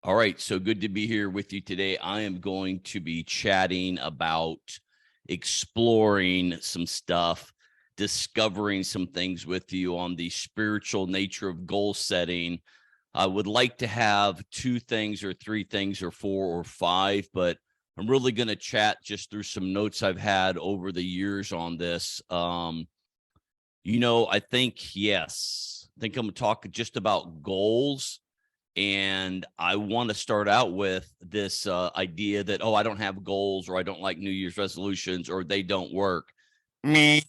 All right, so good to be here with you today. I am going to be chatting about exploring some stuff, discovering some things with you on the spiritual nature of goal setting. I would like to have two things or three things or four or five, but I'm really going to chat just through some notes I've had over the years on this. I think, yes, I think I'm going to talk just about goals, and I want to start out with this idea that, oh, I don't have goals, or I don't like New Year's resolutions, or they don't work. Me,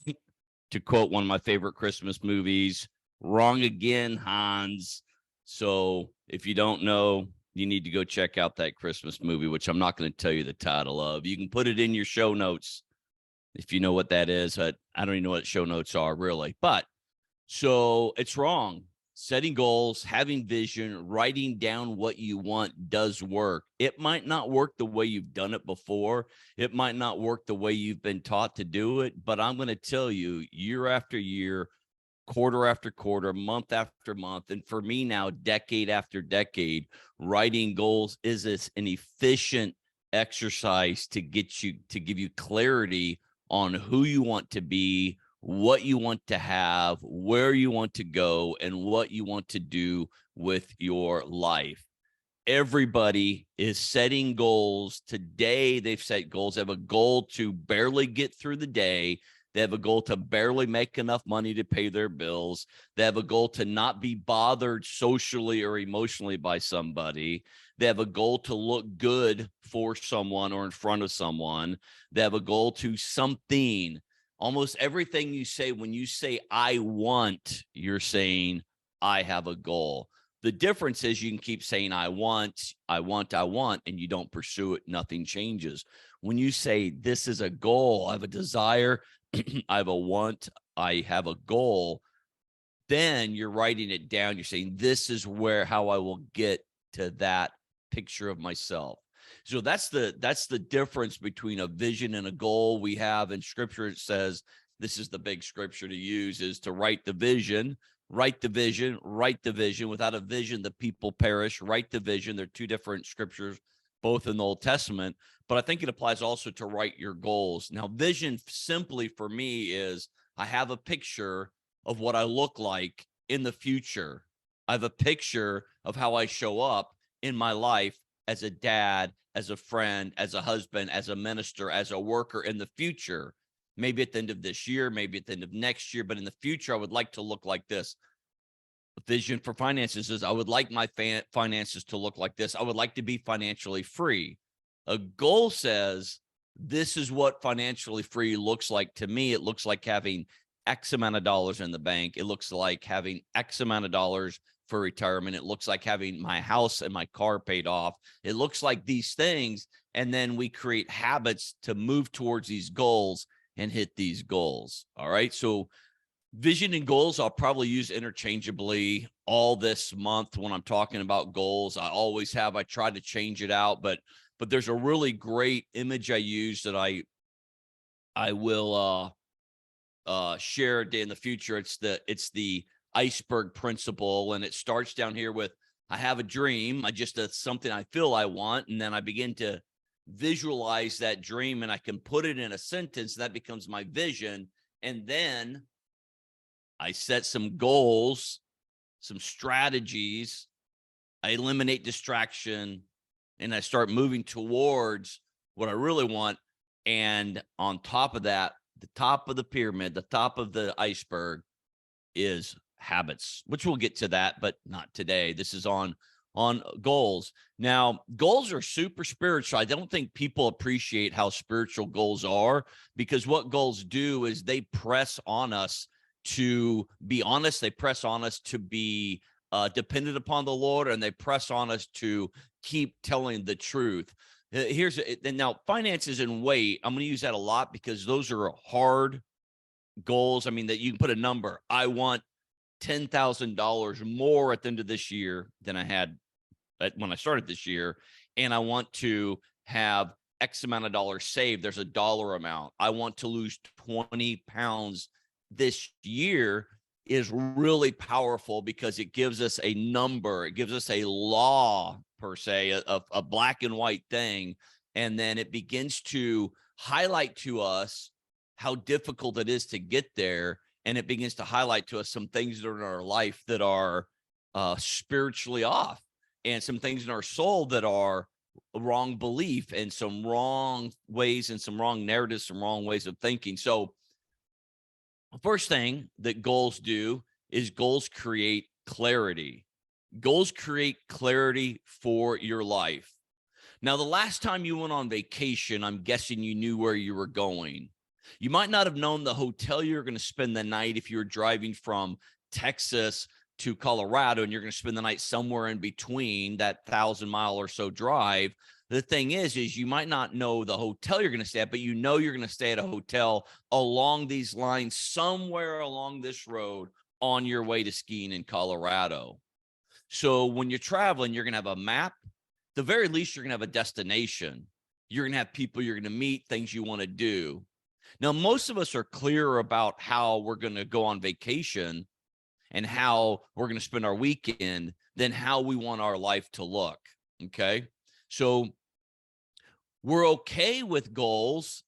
to quote one of my favorite Christmas movies, wrong again, Hans. So if you don't know, you need to go check out that Christmas movie, which I'm not going to tell you the title of. You can put it in your show notes if you know what that is. I don't even know what show notes are really, but so it's wrong. Setting goals, having vision, writing down what you want does work. It might not work the way you've done it before. It might not work the way you've been taught to do it. But I'm going to tell you, year after year, quarter after quarter, month after month, and for me now, decade after decade, writing goals is an efficient exercise to give you clarity on who you want to be, what you want to have, where you want to go, and what you want to do with your life. Everybody is setting goals. Today, they've set goals. They have a goal to barely get through the day. They have a goal to barely make enough money to pay their bills. They have a goal to not be bothered socially or emotionally by somebody. They have a goal to look good for someone or in front of someone. They have a goal to something. Almost everything you say, when you say, I want, you're saying, I have a goal. The difference is you can keep saying, I want, and you don't pursue it. Nothing changes. When you say, this is a goal, I have a desire, I have a want, I have a goal, then you're writing it down. You're saying, this is how I will get to that picture of myself. So that's the difference between a vision and a goal. We have in scripture, it says, this is the big scripture to use, is to write the vision. Write the vision, write the vision. Without a vision, the people perish. Write the vision. They're two different scriptures, both in the Old Testament. But I think it applies also to write your goals. Now, vision simply for me is I have a picture of what I look like in the future. I have a picture of how I show up in my life as a dad, as a friend, as a husband, as a minister, as a worker in the future. Maybe at the end of this year, maybe at the end of next year, but in the future, I would like to look like this. Vision for finances is I would like my finances to look like this. I would like to be financially free. A goal says, this is what financially free looks like to me. It looks like having X amount of dollars in the bank. It looks like having X amount of dollars for retirement. It looks like having my house and my car paid off. It looks like these things. And then we create habits to move towards these goals and hit these goals. All right. So vision and goals, I'll probably use interchangeably all this month when I'm talking about goals. I always have. I try to change it out, but there's a really great image I use that I will share in the future. It's the iceberg principle, and it starts down here with, I have a dream. That's something I feel I want, and then I begin to visualize that dream, and I can put it in a sentence. That becomes my vision, and then I set some goals, some strategies. I eliminate distraction, and I start moving towards what I really want. And on top of that, the top of the pyramid, the top of the iceberg is habits, which we'll get to that, but not today. This is on goals. Now, goals are super spiritual. I don't think people appreciate how spiritual goals are, because what goals do is they press on us to be honest. They press on us to be dependent upon the Lord, and they press on us to keep telling the truth. Now, finances and weight, I'm going to use that a lot because those are hard goals. I mean, that you can put a number. I want $10,000 more at the end of this year than I had when I started this year. And I want to have X amount of dollars saved. There's a dollar amount. I want to lose 20 pounds this year. is really powerful because it gives us a number. It gives us a law, per se, a black and white thing. And then it begins to highlight to us how difficult it is to get there. And it begins to highlight to us some things that are in our life that are spiritually off, and some things in our soul that are wrong belief, and some wrong ways, and some wrong narratives, some wrong ways of thinking. So the first thing that goals do is goals create clarity. Goals create clarity for your life. Now, the last time you went on vacation, I'm guessing you knew where you were going. You might not have known the hotel you were going to spend the night if you were driving from Texas to Colorado, and you're going to spend the night somewhere in between that 1,000-mile or so drive. The thing is you might not know the hotel you're going to stay at, but you know you're going to stay at a hotel along these lines somewhere along this road on your way to skiing in Colorado. So when you're traveling, you're going to have a map. The very least, you're going to have a destination. You're going to have people you're going to meet, things you want to do. Now, most of us are clear about how we're going to go on vacation and how we're going to spend our weekend than how we want our life to look. Okay. So we're okay with goals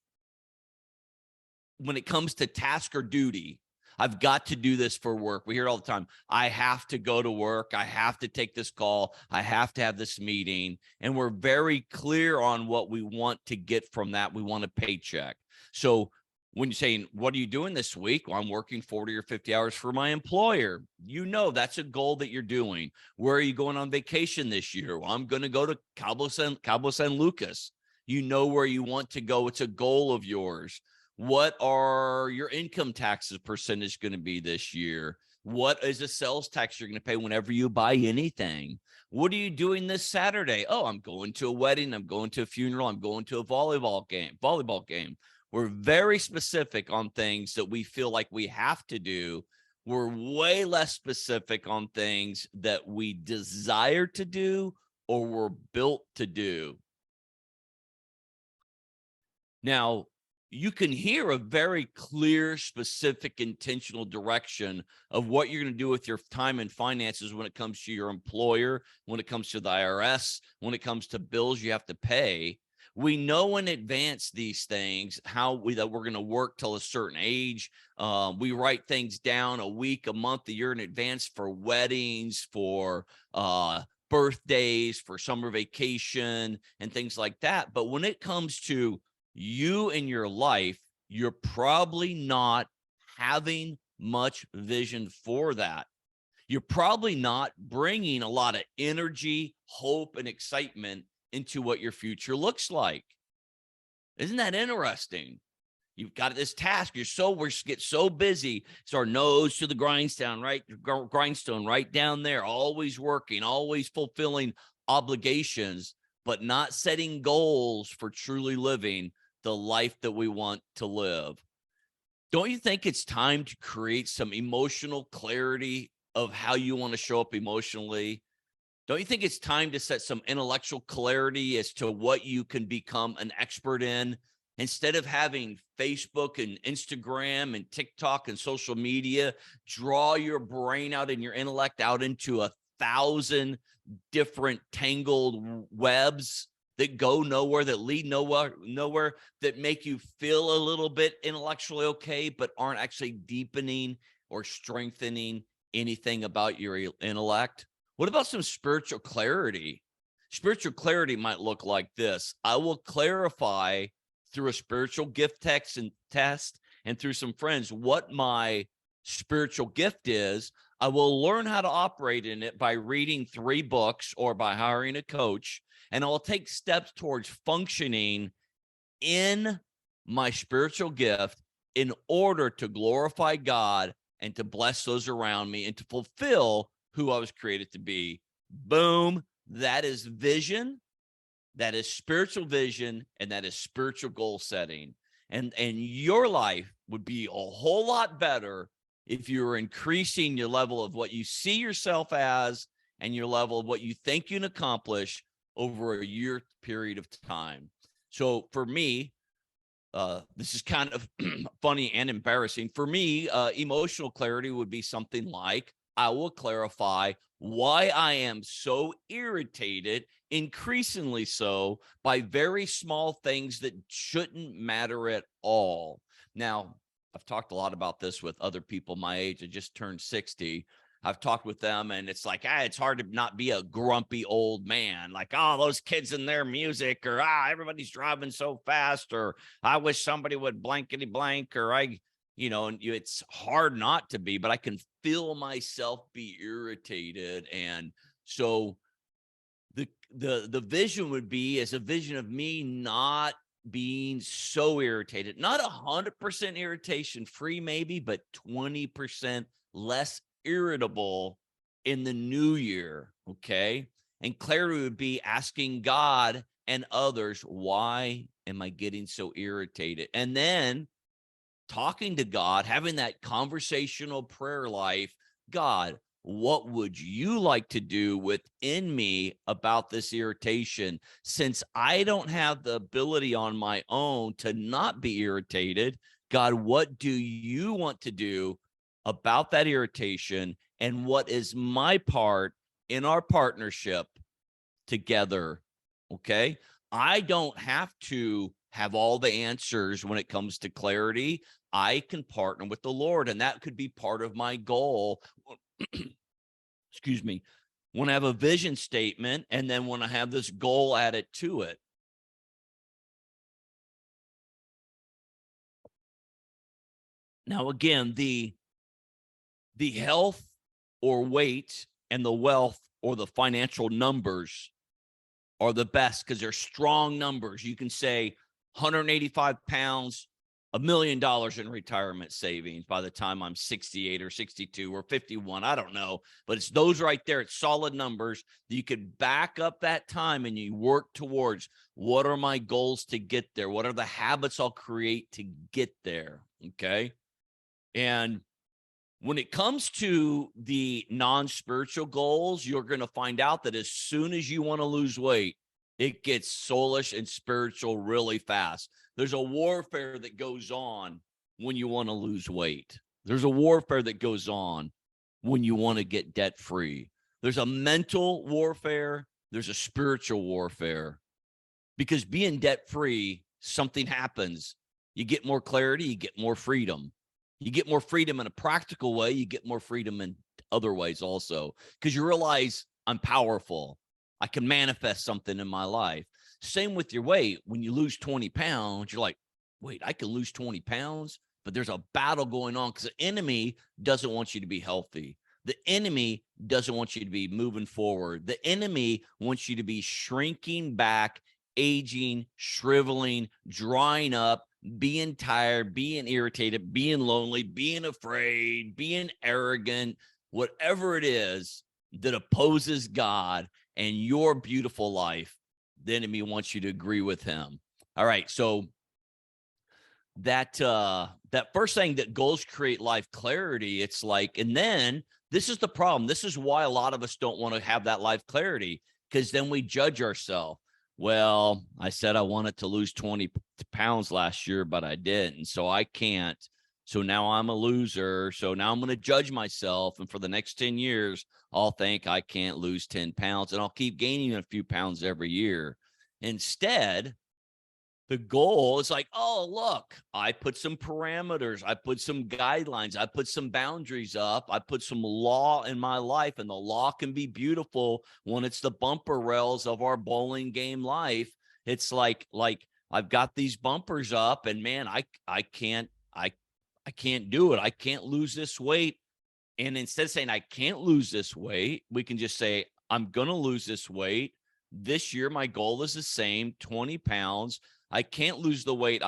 when it comes to task or duty. I've got to do this for work. We hear it all the time. I have to go to work. I have to take this call. I have to have this meeting. And we're very clear on what we want to get from that. We want a paycheck. So when you're saying, what are you doing this week? Well, I'm working 40 or 50 hours for my employer. You know, that's a goal that you're doing. Where are you going on vacation this year? Well, I'm going to go to Cabo San Lucas. You know where you want to go. It's a goal of yours. What are your income taxes percentage going to be this year? What is the sales tax you're going to pay whenever you buy anything? What are you doing this Saturday? Oh, I'm going to a wedding. I'm going to a funeral. I'm going to a volleyball game. We're very specific on things that we feel like we have to do. We're way less specific on things that we desire to do or we're built to do. Now, you can hear a very clear, specific, intentional direction of what you're going to do with your time and finances when it comes to your employer, when it comes to the IRS, when it comes to bills you have to pay. We know in advance these things, that we're going to work till a certain age. We write things down a week, a month, a year in advance for weddings, for birthdays, for summer vacation, and things like that. But when it comes to you in your life, you're probably not having much vision for that. You're probably not bringing a lot of energy, hope, and excitement into what your future looks like. Isn't that interesting? You've got this task. We get so busy. It's our nose to the grindstone, right down there, always working, always fulfilling obligations, but not setting goals for truly living the life that we want to live. Don't you think it's time to create some emotional clarity of how you want to show up emotionally? Don't you think it's time to set some intellectual clarity as to what you can become an expert in? Instead of having Facebook and Instagram and TikTok and social media draw your brain out and your intellect out into 1,000 different tangled webs that go nowhere, that lead nowhere, that make you feel a little bit intellectually okay, but aren't actually deepening or strengthening anything about your intellect? What about some spiritual clarity? Spiritual clarity might look like this. I will clarify through a spiritual gift test and through some friends what my spiritual gift is. I will learn how to operate in it by reading 3 books or by hiring a coach, and I will take steps towards functioning in my spiritual gift in order to glorify God and to bless those around me and to fulfill who I was created to be. Boom. That is vision. That is spiritual vision, and that is spiritual goal setting. And your life would be a whole lot better if you were increasing your level of what you see yourself as and your level of what you think you can accomplish over a year period of time. So for me, this is kind of funny and embarrassing for me. Emotional clarity would be something like, I will clarify why I am so irritated, increasingly so, by very small things that shouldn't matter at all. Now, I've talked a lot about this with other people my age. I just turned 60. I've talked with them, and it's like, it's hard to not be a grumpy old man. Like, oh, those kids and their music, or everybody's driving so fast, or I wish somebody would blankety blank, or and it's hard not to be, but I can feel myself be irritated. And so the vision would be as a vision of me not being so irritated, not 100% irritation free, maybe, but 20% less irritable in the new year. Okay. And clarity would be asking God and others, why am I getting so irritated? And then talking to God, having that conversational prayer life. God, what would you like to do within me about this irritation? Since I don't have the ability on my own to not be irritated, God, what do you want to do about that irritation? And what is my part in our partnership together? Okay. I don't have to have all the answers when it comes to clarity. I can partner with the Lord, and that could be part of my goal. Excuse me. When I have a vision statement, and then when I have this goal added to it. Now, again, the health or weight and the wealth or the financial numbers are the best because they're strong numbers. You can say 185 pounds, $1 million in retirement savings by the time I'm 68 or 62 or 51. I don't know, but it's those right there. It's solid numbers that you could back up that time and you work towards. What are my goals to get there? What are the habits I'll create to get there? Okay. And when it comes to the non-spiritual goals, you're going to find out that as soon as you want to lose weight, it gets soulish and spiritual really fast. There's a warfare that goes on when you want to lose weight. There's a warfare that goes on when you want to get debt free. There's a mental warfare. There's a spiritual warfare. Because being debt free, something happens. You get more clarity, you get more freedom. You get more freedom in a practical way. You get more freedom in other ways also, because you realize I'm powerful. I can manifest something in my life. Same with your weight. When you lose 20 pounds, you're like, wait, I can lose 20 pounds, but there's a battle going on because the enemy doesn't want you to be healthy. The enemy doesn't want you to be moving forward. The enemy wants you to be shrinking back, aging, shriveling, drying up, being tired, being irritated, being lonely, being afraid, being arrogant, whatever it is that opposes God and your beautiful life, the enemy wants you to agree with him. All right. So that first thing, that goals create life clarity, it's like, and then this is the problem. This is why a lot of us don't want to have that life clarity, because then we judge ourselves. Well, I said I wanted to lose 20 pounds last year, but I didn't. So I can't. So now I'm a loser. So now I'm going to judge myself. And for the next 10 years, I'll think I can't lose 10 pounds and I'll keep gaining a few pounds every year. Instead, the goal is like, oh, look, I put some parameters. I put some guidelines. I put some boundaries up. I put some law in my life, and the law can be beautiful when it's the bumper rails of our bowling game life. It's like I've got these bumpers up, and man, I can't do it. I can't lose this weight. And instead of saying I can't lose this weight, we can just say I'm going to lose this weight. This year, my goal is the same, 20 pounds. I can't lose the weight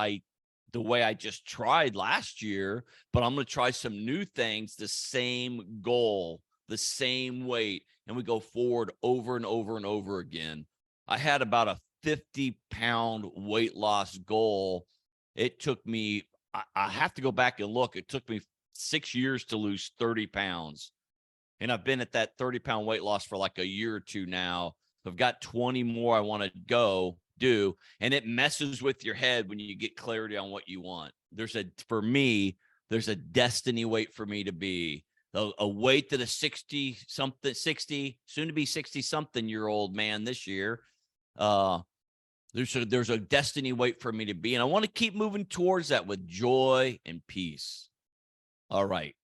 the way I just tried last year, but I'm going to try some new things, the same goal, the same weight, and we go forward over and over and over again. I had about a 50-pound weight loss goal. It took me, I have to go back and look. It took me 6 years to lose 30 pounds. And I've been at that 30-pound weight loss for like a year or two now. I've got 20 more I want to go, do. And it messes with your head when you get clarity on what you want. For me, there's a destiny weight for me to be a weight that a 60 something, 60, soon to be 60 something year old man this year. There's a destiny weight for me to be. And I want to keep moving towards that with joy and peace. All right.